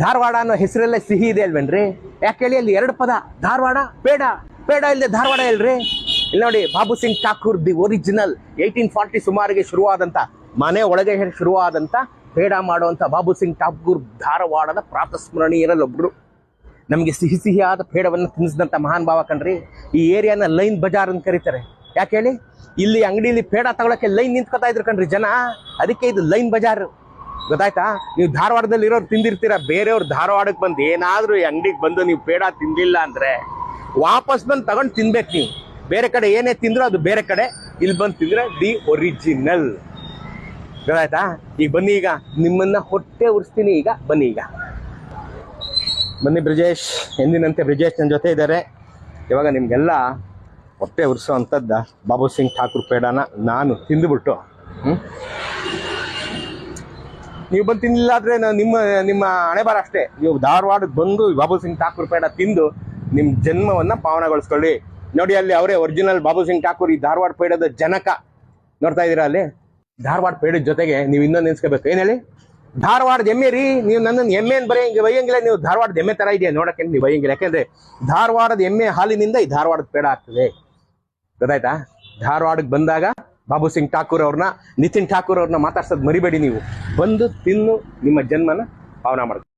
ಧಾರವಾಡ ಅನ್ನೋ ಹೆಸರಲ್ಲೇ ಸಿಹಿ ಇದೆ ಅಲ್ವೇನ್ರಿ? ಯಾಕೆ ಹೇಳಿ, ಅಲ್ಲಿ ಎರಡು ಪದ, ಧಾರವಾಡ, ಪೇಡ. ಪೇಡ ಇಲ್ಲದೆ ಧಾರವಾಡ ಇಲ್ರಿ. ಇಲ್ಲಿ ನೋಡಿ, ಬಾಬು ಸಿಂಗ್ ಠಾಕೂರ್ ದಿ ಒರಿಜಿನಲ್ 1840 ಸುಮಾರಿಗೆ ಶುರುವಾದಂತ, ಮನೆ ಒಳಗೆ ಶುರುವಾದಂತ ಪೇಡ ಮಾಡುವಂತ ಬಾಬು ಸಿಂಗ್ ಠಾಕೂರ್ ಧಾರವಾಡದ ಪ್ರಾತಸ್ಮರಣೀಯರಲ್ಲೊಬ್ರು. ನಮಗೆ ಸಿಹಿ ಸಿಹಿಯಾದ ಪೇಡವನ್ನು ತಿನ್ನಿಸಿದಂಥ ಮಹಾನ್ ಭಾವ ಕಣ್ರಿ. ಈ ಏರಿಯಾನ ಲೈನ್ ಬಜಾರ್ ಅಂತ ಕರೀತಾರೆ. ಯಾಕೆ ಹೇಳಿ, ಇಲ್ಲಿ ಅಂಗಡಿಯಲ್ಲಿ ಪೇಡ ತಗೊಳಕ್ಕೆ ಲೈನ್ ನಿಂತ್ಕೊತಾ ಇದ್ರು ಕಣ್ರಿ ಜನ. ಅದಕ್ಕೆ ಇದು ಲೈನ್ ಬಜಾರ್. ಗೊತ್ತಾಯ್ತಾ? ನೀವು ಧಾರವಾಡದಲ್ಲಿ ಇರೋರು ತಿಂದಿರ್ತೀರಾ, ಬೇರೆಯವ್ರು ಧಾರವಾಡಕ್ಕೆ ಬಂದು ಏನಾದರೂ ಈ ಅಂಗಡಿಗೆ ಬಂದು ನೀವು ಪೇಡ ತಿಂದಿಲ್ಲ ಅಂದರೆ ವಾಪಸ್ ಬಂದು ತಗೊಂಡು ತಿನ್ಬೇಕು ನೀವು. ಬೇರೆ ಕಡೆ ಏನೇ ತಿಂದ್ರು ಅದು ಬೇರೆ ಕಡೆ, ಇಲ್ಲಿ ಬಂದು ತಿಂದರೆ ದಿ ಒರಿಜಿನಲ್. ಗೊತ್ತಾಯ್ತಾ? ಈಗ ಬನ್ನಿ, ಈಗ ನಿಮ್ಮನ್ನ ಹೊಟ್ಟೆ ಉರಿಸ್ತೀನಿ. ಈಗ ಬನ್ನಿ, ಈಗ ಬನ್ನಿ ಬ್ರಿಜೇಶ್. ಎಂದಿನಂತೆ ಬ್ರಿಜೇಶ್ ನನ್ನ ಜೊತೆ ಇದ್ದಾರೆ. ಇವಾಗ ನಿಮಗೆಲ್ಲ ಹೊಟ್ಟೆ ಉರಿಸೋ ಅಂಥದ್ದ ಬಾಬು ಸಿಂಗ್ ಠಾಕೂರ್ ಪೇಡನ ನಾನು ತಿಂದುಬಿಟ್ಟು, ನೀವು ಬಂದು ತಿನ್ನಿಲ್ಲ ಆದರೆ ನಿಮ್ಮ ಹಣೆ ಬಾರ ಅಷ್ಟೇ. ನೀವು ಧಾರವಾಡಕ್ಕೆ ಬಂದು ಬಾಬು ಸಿಂಗ್ ಠಾಕೂರ್ ಪೇಡ ತಿಂದು ನಿಮ್ಮ ಜನ್ಮವನ್ನು ಪಾವನಗೊಳಿಸ್ಕೊಳ್ಳಿ. ನೋಡಿ, ಅಲ್ಲಿ ಅವರೇ ಒರಿಜಿನಲ್ ಬಾಬು ಸಿಂಗ್ ಠಾಕೂರ್, ಈ ಧಾರವಾಡ ಪೇಡದ ಜನಕ. ನೋಡ್ತಾ ಇದ್ದೀರಾ ಅಲ್ಲಿ? ಧಾರವಾಡ ಪೇಡದ ಜೊತೆಗೆ ನೀವು ಇನ್ನೊಂದು ನೆನೆಸ್ಕೋಬೇಕು. ಏನು ಹೇಳಿ? ಧಾರವಾಡದ ಎಮ್ಮೆ ರೀ. ನೀವು ನನ್ನನ್ನು ಎಮ್ಮೆಯನ್ನು ಬೈಯಂಗಿಲ್ಲ. ನೀವು ಧಾರವಾಡದ ಎಮ್ಮೆ ಥರ ಇದೆಯಾ ನೋಡೋಕ್ಕೆ ನೀವು ಬೈಯಂಗಿಲ್ಲ. ಯಾಕೆಂದರೆ ಧಾರವಾಡದ ಎಮ್ಮೆ ಹಾಲಿನಿಂದ ಈ ಧಾರವಾಡದ ಪೇಡ ಆಗ್ತದೆ. ಗೊತ್ತಾಯ್ತಾ? ಧಾರವಾಡಕ್ಕೆ ಬಂದಾಗ ಬಾಬು ಸಿಂಗ್ ಠಾಕೂರ್ ಅವ್ರನ್ನ, ನಿತಿನ್ ಠಾಕೂರ್ ಅವ್ರನ್ನ ಮಾತಾಡ್ಸೋದು ಮರಿಬೇಡಿ. ನೀವು ಬಂದು ತಿನ್ನು ನಿಮ್ಮ ಜನ್ಮನ ಪಾವನ ಮಾಡ್ತೀವಿ.